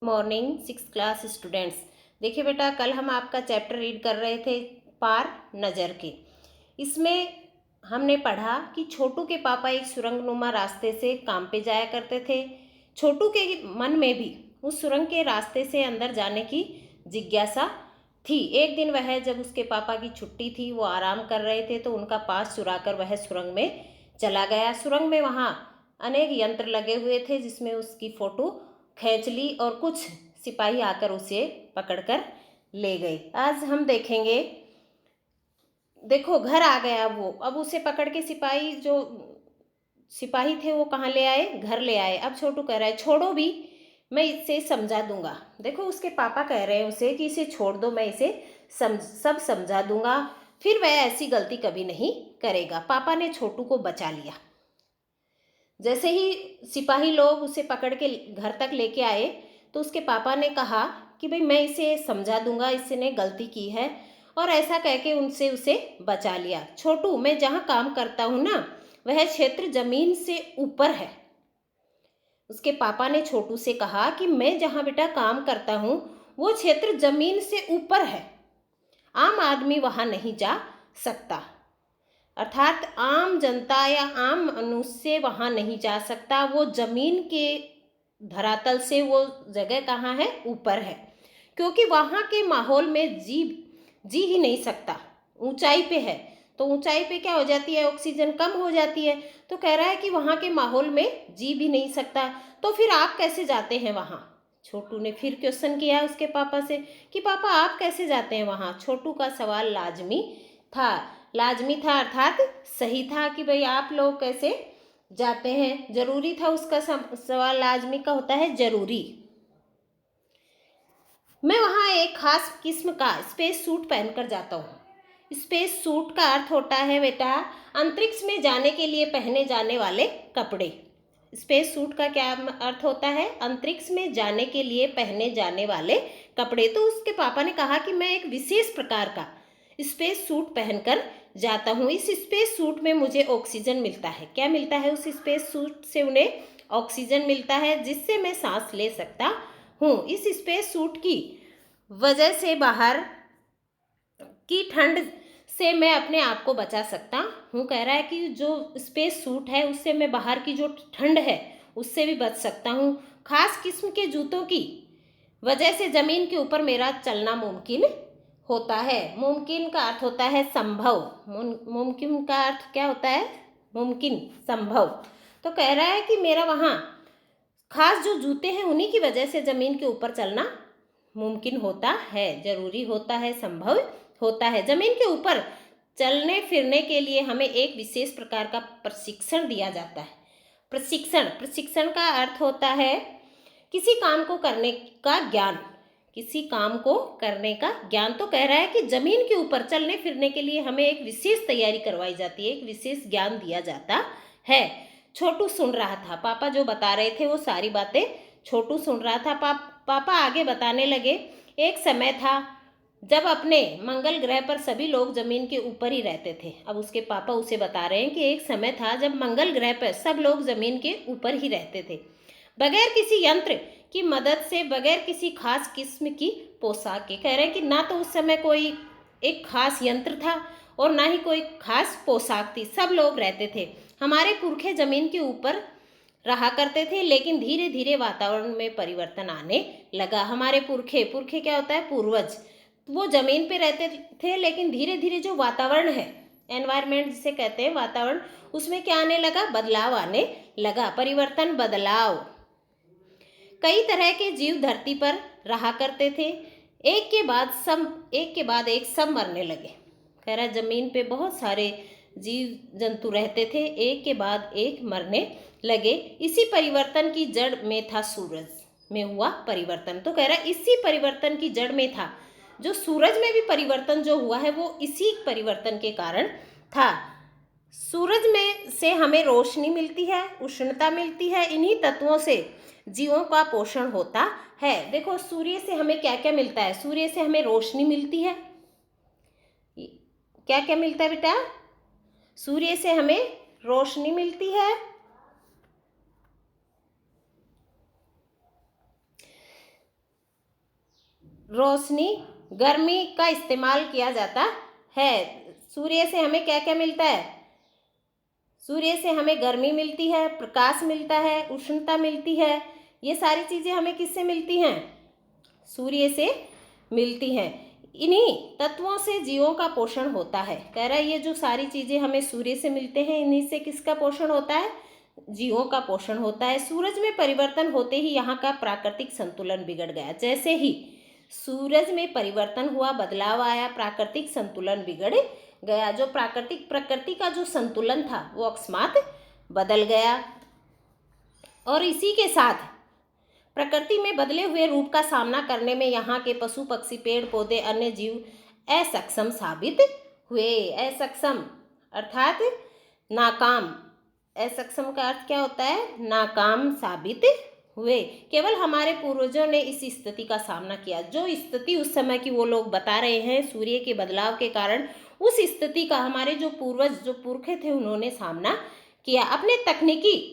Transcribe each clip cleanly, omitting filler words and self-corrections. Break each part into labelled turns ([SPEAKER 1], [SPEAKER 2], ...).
[SPEAKER 1] Morning 6 class students. देखिए बेटा, कल हम आपका चैप्टर रीड कर रहे थे पार नज़र के। इसमें हमने पढ़ा कि छोटू के पापा एक सुरंगनुमा रास्ते से काम पे जाया करते थे। छोटू के मन में भी उस सुरंग के रास्ते से अंदर जाने की जिज्ञासा थी। एक दिन वह, जब उसके पापा की छुट्टी थी, वो आराम कर रहे थे तो उनका पास चुराकर वह सुरंग में चला गया। सुरंग में वहाँ अनेक यंत्र लगे हुए थे जिसमें उसकी फ़ोटो खींच ली और कुछ सिपाही आकर उसे पकड़कर ले गए। आज हम देखेंगे। देखो, घर आ गया वो। अब उसे पकड़ के सिपाही थे वो कहाँ ले आए? घर ले आए। अब छोटू कह रहा है छोड़ो भी, मैं इसे समझा दूंगा। देखो, उसके पापा कह रहे हैं उसे कि इसे छोड़ दो, मैं इसे सब समझा दूंगा, फिर वह ऐसी गलती कभी नहीं करेगा। पापा ने छोटू को बचा लिया। जैसे ही सिपाही लोग उसे पकड़ के घर तक लेके आए तो उसके पापा ने कहा कि भाई मैं इसे समझा दूंगा, इसने गलती की है, और ऐसा कह के उनसे उसे बचा लिया। छोटू, मैं जहाँ काम करता हूँ ना, वह क्षेत्र जमीन से ऊपर है। उसके पापा ने छोटू से कहा कि मैं जहाँ बेटा काम करता हूँ वो क्षेत्र जमीन से ऊपर है, आम आदमी वहाँ नहीं जा सकता। अर्थात आम जनता या आम मनुष्य वहाँ नहीं जा सकता। वो जमीन के धरातल से वो जगह कहाँ है? ऊपर है, क्योंकि वहाँ के माहौल में जी ही नहीं सकता। ऊंचाई पे है तो ऊंचाई पे क्या हो जाती है? ऑक्सीजन कम हो जाती है। तो कह रहा है कि वहाँ के माहौल में जी भी नहीं सकता, तो फिर आप कैसे जाते हैं वहाँ? छोटू ने फिर क्वेश्चन किया उसके पापा से कि पापा आप कैसे जाते हैं वहाँ? छोटू का सवाल लाजमी था अर्थात सही था कि भाई आप लोग कैसे जाते हैं। जरूरी था, उसका सवाल लाजमी का होता है जरूरी। मैं वहाँ एक खास किस्म का स्पेस सूट पहनकर जाता हूँ। स्पेस सूट का अर्थ होता है बेटा अंतरिक्ष में जाने के लिए पहने जाने वाले कपड़े। स्पेस सूट का क्या अर्थ होता है? अंतरिक्ष में जाने के लिए पहने जाने वाले कपड़े। तो उसके पापा ने कहा कि मैं एक विशेष प्रकार का स्पेस सूट पहनकर जाता हूँ। इस स्पेस सूट में मुझे ऑक्सीजन मिलता है। क्या मिलता है? उस स्पेस सूट से उन्हें ऑक्सीजन मिलता है जिससे मैं सांस ले सकता हूँ। इस स्पेस सूट की वजह से बाहर की ठंड से मैं अपने आप को बचा सकता हूँ। कह रहा है कि जो स्पेस सूट है उससे मैं बाहर की जो ठंड है उससे भी बच सकता हूँ। खास किस्म के जूतों की वजह से जमीन के ऊपर मेरा चलना मुमकिन होता है। मुमकिन का अर्थ होता है संभव। मुमकिन का अर्थ क्या होता है? मुमकिन, संभव। तो कह रहा है कि मेरा वहाँ खास जो जूते हैं उन्हीं की वजह से जमीन के ऊपर चलना मुमकिन होता है, जरूरी होता है, संभव होता है। जमीन के ऊपर चलने फिरने के लिए हमें एक विशेष प्रकार का प्रशिक्षण दिया जाता है। प्रशिक्षण का अर्थ होता है किसी काम को करने का ज्ञान। किसी काम को करने का ज्ञान। तो कह रहा है कि जमीन के ऊपर चलने फिरने के लिए हमें एक विशेष तैयारी करवाई जाती है, एक विशेष ज्ञान दिया जाता है। छोटू सुन रहा था। पापा जो बता रहे थे वो सारी बातें छोटू सुन रहा था। पापा आगे बताने लगे, एक समय था जब अपने मंगल ग्रह पर सभी लोग जमीन के ऊपर ही रहते थे। अब उसके पापा उसे बता रहे हैं कि एक समय था जब मंगल ग्रह पर सब लोग जमीन के ऊपर ही रहते थे, बगैर किसी यंत्र की मदद से, बगैर किसी खास किस्म की पोशाक के। कह रहे हैं कि ना तो उस समय कोई एक खास यंत्र था और ना ही कोई खास पोशाक थी। सब लोग रहते थे। हमारे पुरखे जमीन के ऊपर रहा करते थे, लेकिन धीरे धीरे वातावरण में परिवर्तन आने लगा। हमारे पुरखे क्या होता है? पूर्वज। वो जमीन पे रहते थे, लेकिन धीरे धीरे जो वातावरण है, एनवायरमेंट जिसे कहते हैं, वातावरण, उसमें क्या आने लगा? बदलाव आने लगा। परिवर्तन, बदलाव। कई तरह के जीव धरती पर रहा करते थे। एक के बाद एक सब मरने लगे। कह रहा जमीन पे बहुत सारे जीव जंतु रहते थे, एक के बाद एक मरने लगे। इसी परिवर्तन की जड़ में था सूरज में हुआ परिवर्तन। तो कह रहा इसी परिवर्तन की जड़ में था। जो सूरज में भी परिवर्तन जो हुआ है वो इसी परिवर्तन के कारण था। सूरज में से हमें रोशनी मिलती है, उष्णता मिलती है। इन्हीं तत्वों से जीवों का पोषण होता है। देखो, सूर्य से हमें क्या क्या मिलता है? सूर्य से हमें रोशनी मिलती है। क्या क्या मिलता है बेटा? सूर्य से हमें रोशनी मिलती है। रोशनी, गर्मी का इस्तेमाल किया जाता है। सूर्य से हमें क्या क्या मिलता है? सूर्य से हमें गर्मी मिलती है, प्रकाश मिलता है, उष्णता मिलती है। ये सारी चीज़ें हमें किससे मिलती हैं? सूर्य से मिलती हैं। इन्हीं तत्वों से जीवों का पोषण होता है। कह रहा है ये जो सारी चीज़ें हमें सूर्य से मिलते हैं, इन्हीं से किसका पोषण होता है? जीवों का पोषण होता है। सूरज में परिवर्तन होते ही यहाँ का प्राकृतिक संतुलन बिगड़ गया। जैसे ही सूरज में परिवर्तन हुआ, बदलाव आया, प्राकृतिक संतुलन बिगड़ गया। जो प्रकृति का जो संतुलन था वो अकस्मात बदल गया। और इसी के साथ प्रकृति में बदले हुए रूप का सामना करने में यहाँ के पशु पक्षी, पेड़ पौधे, अन्य जीव असक्षम साबित हुए। असक्षम अर्थात नाकाम। असक्षम का अर्थ क्या होता है? नाकाम साबित हुए। केवल हमारे पूर्वजों ने इस स्थिति का सामना किया। जो स्थिति उस समय की वो लोग बता रहे हैं, सूर्य के बदलाव के कारण उस स्थिति का हमारे जो पूर्वज, जो पुरखे थे, उन्होंने सामना किया। अपने तकनीकी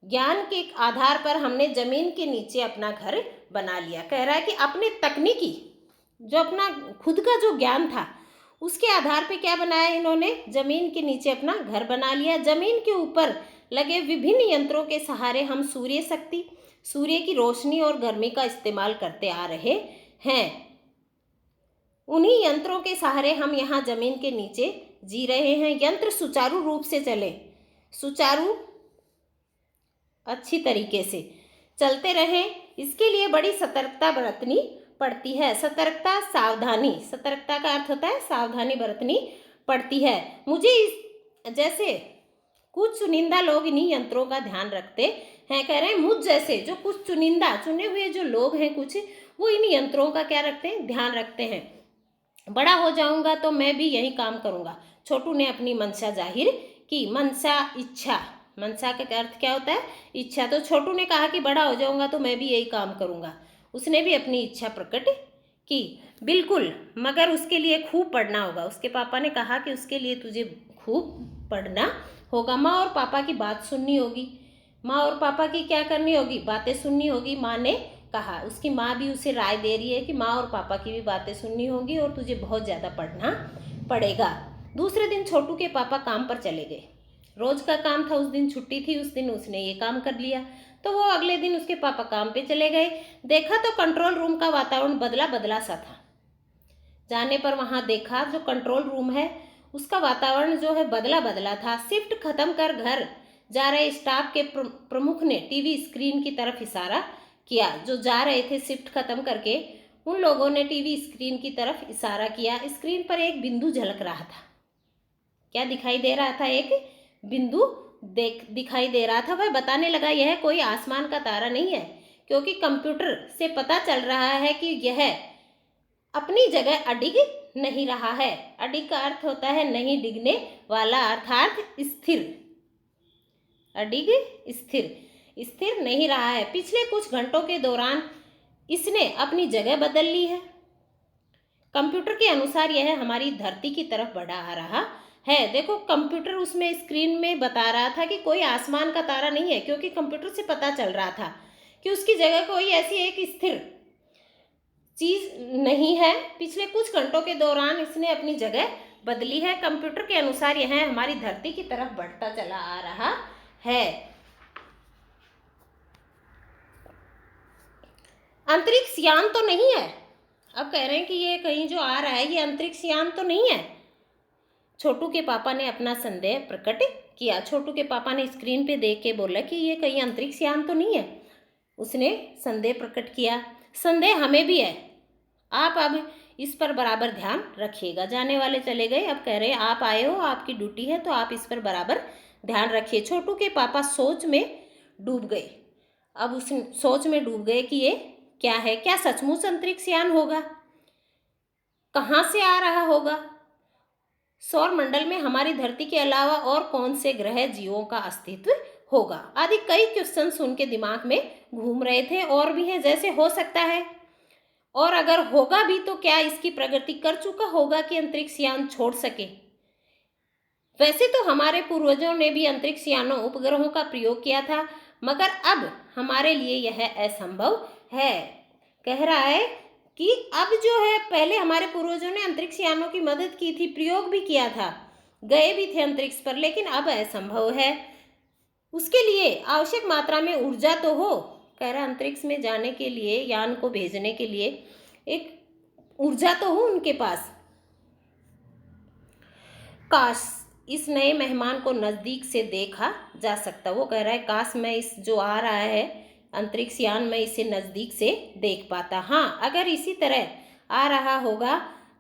[SPEAKER 1] ज्ञान के आधार पर हमने जमीन के नीचे अपना घर बना लिया। कह रहा है कि अपने तकनीकी जो अपना खुद का जो ज्ञान था उसके आधार पे क्या बनाया इन्होंने? जमीन के नीचे अपना घर बना लिया। जमीन के ऊपर लगे विभिन्न यंत्रों के सहारे हम सूर्य शक्ति, सूर्य की रोशनी और गर्मी का इस्तेमाल करते आ रहे हैं। उन्हीं यंत्रों के सहारे हम यहाँ जमीन के नीचे जी रहे हैं। यंत्र सुचारू रूप से चले, सुचारू अच्छी तरीके से चलते रहें, इसके लिए बड़ी सतर्कता बरतनी पड़ती है। सतर्कता, सावधानी। सतर्कता का अर्थ होता है सावधानी बरतनी पड़ती है। मुझे जैसे कुछ चुनिंदा लोग इन्हीं यंत्रों का ध्यान रखते हैं। कह रहे हैं मुझ जैसे जो कुछ चुनिंदा, चुने हुए जो लोग हैं कुछ, वो इन यंत्रों का क्या रखते हैं? ध्यान रखते हैं। बड़ा हो जाऊंगा तो मैं भी यही काम करूंगा। छोटू ने अपनी मंशा जाहिर की। मंशा, इच्छा। मंशा का अर्थ क्या होता है? इच्छा। तो छोटू ने कहा कि बड़ा हो जाऊंगा तो मैं भी यही काम करूंगा। उसने भी अपनी इच्छा प्रकट की। बिल्कुल, मगर उसके लिए खूब पढ़ना होगा। उसके पापा ने कहा कि उसके लिए तुझे खूब पढ़ना होगा। माँ और पापा की बात सुननी होगी। माँ और पापा की क्या करनी होगी? बातें सुननी होगी। माँ ने कहा, उसकी माँ भी उसे राय दे रही है कि माँ और पापा की भी बातें सुननी होगी और तुझे बहुत ज़्यादा पढ़ना पड़ेगा। दूसरे दिन छोटू के पापा काम पर चले गए। रोज का काम था, उस दिन छुट्टी थी, उस दिन उसने ये काम कर लिया। तो वो अगले दिन उसके पापा काम पे चले गए। देखा तो कंट्रोल रूम का वातावरण बदला बदला सा था। जाने पर वहाँ देखा जो कंट्रोल रूम है उसका वातावरण जो है बदला बदला था। शिफ्ट खत्म कर घर जा रहे स्टाफ के प्रमुख ने टीवी स्क्रीन की तरफ इशारा किया। जो जा रहे थे शिफ्ट खत्म करके, उन लोगों ने टीवी स्क्रीन की तरफ इशारा किया। स्क्रीन पर एक बिंदु झलक रहा था। क्या दिखाई दे रहा था? एक बिंदु दिखाई दे रहा था। वह बताने लगा यह कोई आसमान का तारा नहीं है, क्योंकि कंप्यूटर से पता चल रहा है कि यह अपनी जगह अडिग नहीं रहा है। अडिग का अर्थ होता है नहीं डिगने वाला, अर्थात स्थिर। अडिग स्थिर, स्थिर नहीं रहा है। पिछले कुछ घंटों के दौरान इसने अपनी जगह बदल ली है। कंप्यूटर के अनुसार यह हमारी धरती की तरफ बढ़ा आ रहा है। देखो, कंप्यूटर उसमें स्क्रीन में बता रहा था कि कोई आसमान का तारा नहीं है, क्योंकि कंप्यूटर से पता चल रहा था कि उसकी जगह कोई ऐसी एक स्थिर चीज नहीं है। पिछले कुछ घंटों के दौरान इसने अपनी जगह बदली है। कंप्यूटर के अनुसार यह हमारी धरती की तरफ बढ़ता चला आ रहा है। अंतरिक्ष यान तो नहीं है। अब कह रहे हैं कि ये कहीं जो आ रहा है ये अंतरिक्ष यान तो नहीं है। छोटू के पापा ने अपना संदेह प्रकट किया। छोटू के पापा ने स्क्रीन पे देख के बोला कि ये कहीं अंतरिक्ष यान तो नहीं है। उसने संदेह प्रकट किया। संदेह हमें भी है, आप अब इस पर बराबर ध्यान रखिएगा। जाने वाले चले गए। अब कह रहे हैं आप आए हो, आपकी ड्यूटी है, तो आप इस पर बराबर ध्यान रखिए। छोटू के पापा सोच में डूब गए। अब उस सोच में डूब गए कि ये क्या है? क्या सचमुच अंतरिक्ष यान होगा? कहाँ से आ रहा होगा? सौर मंडल में हमारी धरती के अलावा और कौन से ग्रह जीवों का अस्तित्व होगा? आदि कई क्वेश्चन उनके दिमाग में घूम रहे थे। और भी है, जैसे हो सकता है, और अगर होगा भी तो क्या इसकी प्रगति कर चुका होगा कि अंतरिक्ष यान छोड़ सके? वैसे तो हमारे पूर्वजों ने भी अंतरिक्ष यानों, उपग्रहों का प्रयोग किया था, मगर अब हमारे लिए यह असंभव है। कह रहा है कि अब जो है, पहले हमारे पूर्वजों ने अंतरिक्ष यानों की मदद की थी, प्रयोग भी किया था, गए भी थे अंतरिक्ष पर, लेकिन अब असंभव है। उसके लिए आवश्यक मात्रा में ऊर्जा तो हो। कह रहा अंतरिक्ष में जाने के लिए, यान को भेजने के लिए एक ऊर्जा तो हो उनके पास। काश इस नए मेहमान को नज़दीक से देखा जा सकता। वो कह रहा है काश मैं इस जो आ रहा है अंतरिक्ष यान, मैं इसे नज़दीक से देख पाता। हाँ, अगर इसी तरह आ रहा होगा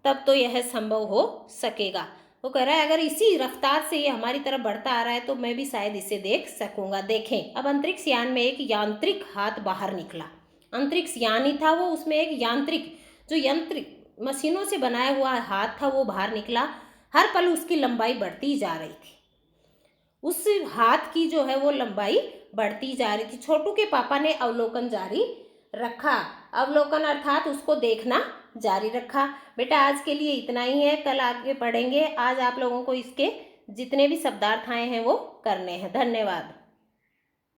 [SPEAKER 1] तब तो यह संभव हो सकेगा। वो कह रहा है अगर इसी रफ्तार से ये हमारी तरफ बढ़ता आ रहा है तो मैं भी शायद इसे देख सकूंगा। देखें, अब अंतरिक्ष यान में एक यांत्रिक हाथ बाहर निकला। अंतरिक्ष यान ही था वो, उसमें एक यांत्रिक, जो यंत्र मशीनों से बनाया हुआ हाथ था, वो बाहर निकला। हर पल उसकी लंबाई बढ़ती जा रही थी। उस हाथ की जो है वो लंबाई बढ़ती जा रही थी। छोटू के पापा ने अवलोकन जारी रखा। अवलोकन अर्थात उसको देखना जारी रखा। बेटा आज के लिए इतना ही है, कल आगे पढ़ेंगे। आज आप लोगों को इसके जितने भी शब्दार्थ आए हैं वो करने हैं। धन्यवाद।